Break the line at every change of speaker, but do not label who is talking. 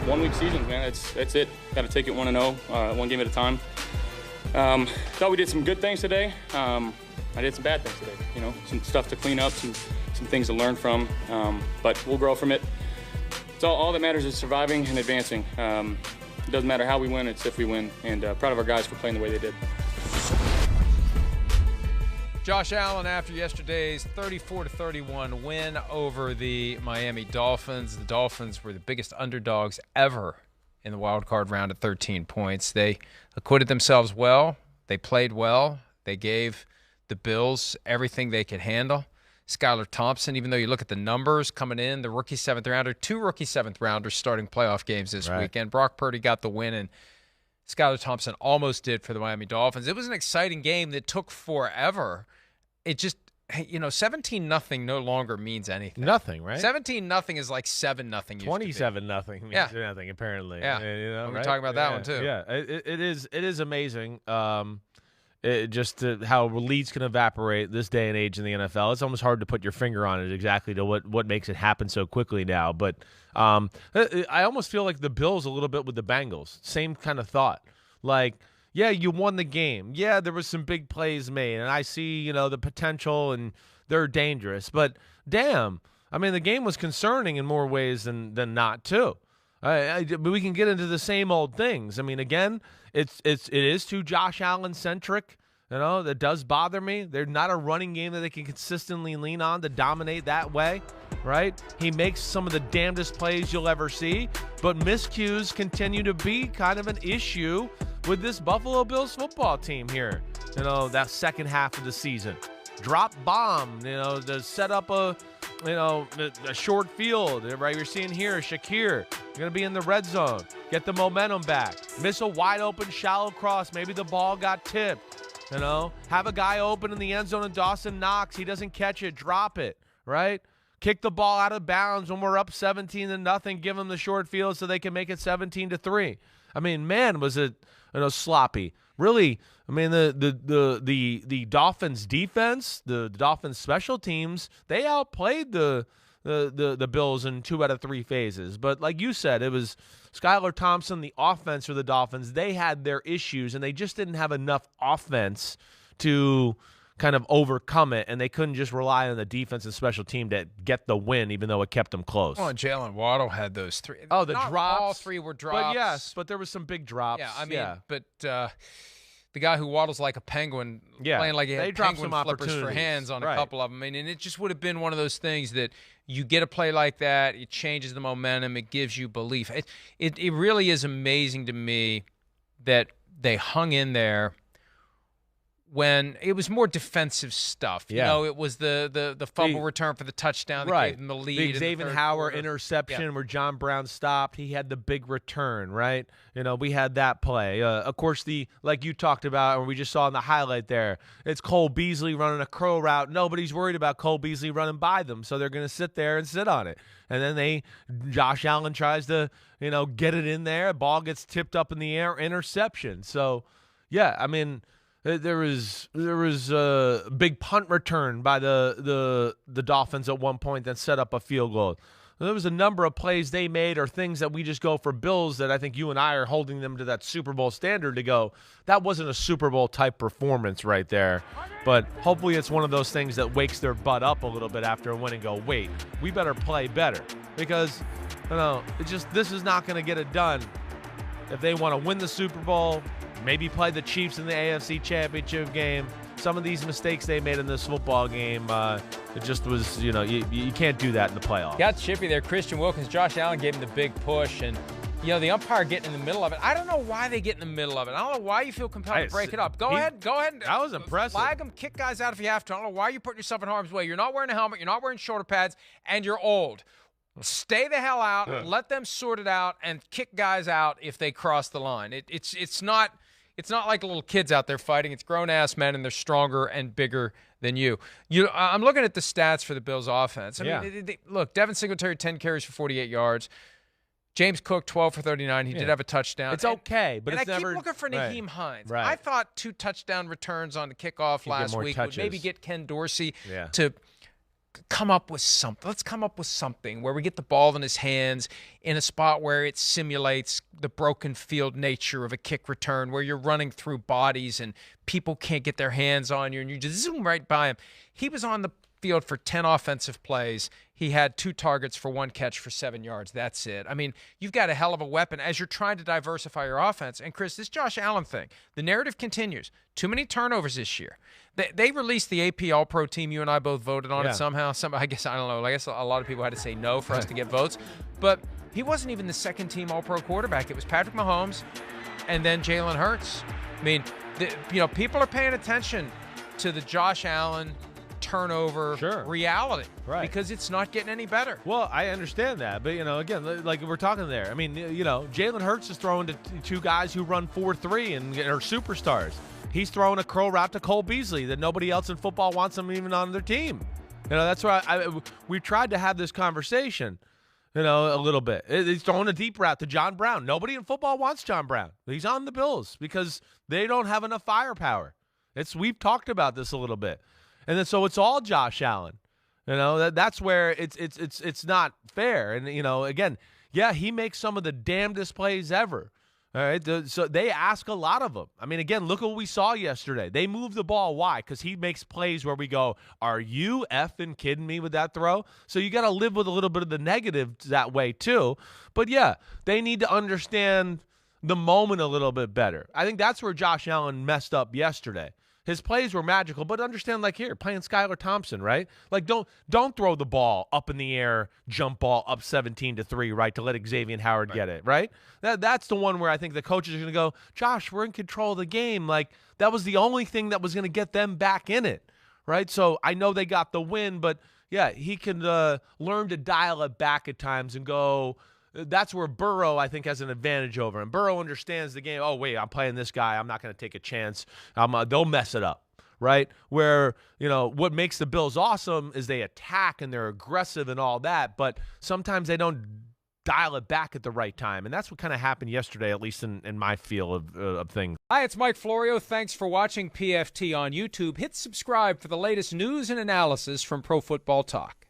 1-week seasons, man. That's it. Got to take it 1-0, one game at a time. Thought we did some good things today. I did some bad things today. You know, some stuff to clean up, some things to learn from. But we'll grow from it. It's all that matters is surviving and advancing. It doesn't matter how we win, it's if we win. And proud of our guys for playing the way they did.
Josh Allen after yesterday's 34-31 win over the Miami Dolphins. The Dolphins were the biggest underdogs ever in the wild card round at 13 points. They acquitted themselves well. They played well. They gave the Bills everything they could handle. Skylar Thompson, even though you look at the numbers coming in, the rookie seventh rounder, 2 rookie seventh rounders starting playoff games this weekend. Brock Purdy got the win, and Skylar Thompson almost did for the Miami Dolphins. It was an exciting game that took forever. It just, 17-0 no longer means anything.
Nothing, right?
17-0 is like 7-0 used
27-0 means nothing, apparently.
Yeah, we're talking about that one too.
Yeah, it is amazing. Just how leads can evaporate this day and age in the NFL. It's almost hard to put your finger on it exactly to what makes it happen so quickly now. But I almost feel like the Bills a little bit with the Bengals. Same kind of thought. Like, yeah, you won the game. Yeah, there was some big plays made, and I see, the potential, and they're dangerous. But damn, I mean, the game was concerning in more ways than not too. We can get into the same old things. I mean, again, it is too Josh Allen centric. That does bother me. They're not a running game that they can consistently lean on to dominate that way, right? He makes some of the damnedest plays you'll ever see, but miscues continue to be kind of an issue with this Buffalo Bills football team here. That second half of the season. Drop bomb, to set up a short field, right? You're seeing here, Shakir, you're going to be in the red zone. Get the momentum back. Miss a wide open, shallow cross. Maybe the ball got tipped. Have a guy open in the end zone and Dawson Knox. He doesn't catch it. Drop it, right? Kick the ball out of bounds when we're up 17-0. Give them the short field so they can make it 17-3. I mean, man, was it sloppy. Really, I mean, the Dolphins defense, the Dolphins special teams, they outplayed the Bills in 2 out of 3 phases. But like you said, it was Skylar Thompson, the offense for the Dolphins. They had their issues, and they just didn't have enough offense to kind of overcome it, and they couldn't just rely on the defense and special team to get the win, even though it kept them close.
Oh, and Jalen Waddle had those 3.
Oh, the
Not
drops.
All 3 were drops.
But yes, but there was some big drops.
Yeah, I mean, but the guy who waddles like a penguin, playing like he had penguin flippers for hands on a couple of them. I mean, and it just would have been one of those things that you get a play like that, it changes the momentum, it gives you belief. It really is amazing to me that they hung in there when it was more defensive stuff. It was the fumble return for the touchdown that gave them the lead.
The Xavier Howard interception where John Brown stopped. He had the big return, right? We had that play. Of course, like you talked about, and we just saw in the highlight there, it's Cole Beasley running a crow route. Nobody's worried about Cole Beasley running by them, so they're going to sit there and sit on it. And then Josh Allen tries to, get it in there. Ball gets tipped up in the air, interception. So, yeah, I mean, there was a big punt return by the Dolphins at one point that set up a field goal. There was a number of plays they made or things that we just go for Bills that I think you and I are holding them to that Super Bowl standard to go, that wasn't a Super Bowl type performance right there. But hopefully it's one of those things that wakes their butt up a little bit after a win and go, wait, we better play better. Because, this is not going to get it done if they want to win the Super Bowl, maybe play the Chiefs in the AFC Championship game. Some of these mistakes they made in this football game, it just was, you can't do that in the playoffs.
Got chippy there. Christian Wilkins, Josh Allen gave him the big push, and, the umpire getting in the middle of it. I don't know why they get in the middle of it. I don't know why you feel compelled to break it up. Go ahead.
That was impressive.
Flag them, kick guys out if you have to. I don't know why you're putting yourself in harm's way. You're not wearing a helmet. You're not wearing shoulder pads, and you're old. Stay the hell out. Let them sort it out and kick guys out if they cross the line. It's not like little kids out there fighting. It's grown-ass men, and they're stronger and bigger than you. I'm looking at the stats for the Bills' offense. I mean, look, Devin Singletary, 10 carries for 48 yards. James Cook, 12 for 39. He did have a touchdown.
It's okay, but
it's
never.
And I keep looking for Naheem Hines.
Right.
I thought 2 touchdown returns on the kickoff last week would maybe get Ken Dorsey to come up with something. Let's come up with something where we get the ball in his hands in a spot where it simulates the broken field nature of a kick return, where you're running through bodies and people can't get their hands on you and you just zoom right by him. He was on the field for 10 offensive plays. He had 2 targets for 1 catch for 7 yards. That's it. I mean, you've got a hell of a weapon as you're trying to diversify your offense. And, Chris, this Josh Allen thing, the narrative continues. Too many turnovers this year. They released the AP All-Pro team. You and I both voted on it somehow. I guess, I don't know. I guess a lot of people had to say no for us to get votes. But he wasn't even the second-team All-Pro quarterback. It was Patrick Mahomes and then Jalen Hurts. I mean, people are paying attention to the Josh Allen turnover reality because it's not getting any better.
Well, I understand that, but again, like we're talking there. I mean, Jalen Hurts is throwing to 2 guys who run 4.3 and are superstars. He's throwing a curl route to Cole Beasley that nobody else in football wants him even on their team. That's why we tried to have this conversation. A little bit. He's throwing a deep route to John Brown. Nobody in football wants John Brown. He's on the Bills because they don't have enough firepower. We've talked about this a little bit. And then so it's all Josh Allen. That's where it's not fair. And again, he makes some of the damnedest plays ever. All right, so they ask a lot of him. I mean, again, look what we saw yesterday. They move the ball. Why? Because he makes plays where we go, are you effing kidding me with that throw? So you got to live with a little bit of the negative that way too. But they need to understand the moment a little bit better. I think that's where Josh Allen messed up yesterday. His plays were magical, but understand, like here, playing Skylar Thompson, right? Like don't throw the ball up in the air, jump ball up 17-3, right, to let Xavier Howard get it, right? That's the one where I think the coaches are going to go, Josh, we're in control of the game. Like that was the only thing that was going to get them back in it, right? So I know they got the win, but he can learn to dial it back at times and go. That's where Burrow, I think, has an advantage over him. Burrow understands the game. Oh, wait, I'm playing this guy. I'm not going to take a chance. They'll mess it up, right? Where, what makes the Bills awesome is they attack and they're aggressive and all that, but sometimes they don't dial it back at the right time. And that's what kind of happened yesterday, at least in my feel of things.
Hi, it's Mike Florio. Thanks for watching PFT on YouTube. Hit subscribe for the latest news and analysis from Pro Football Talk.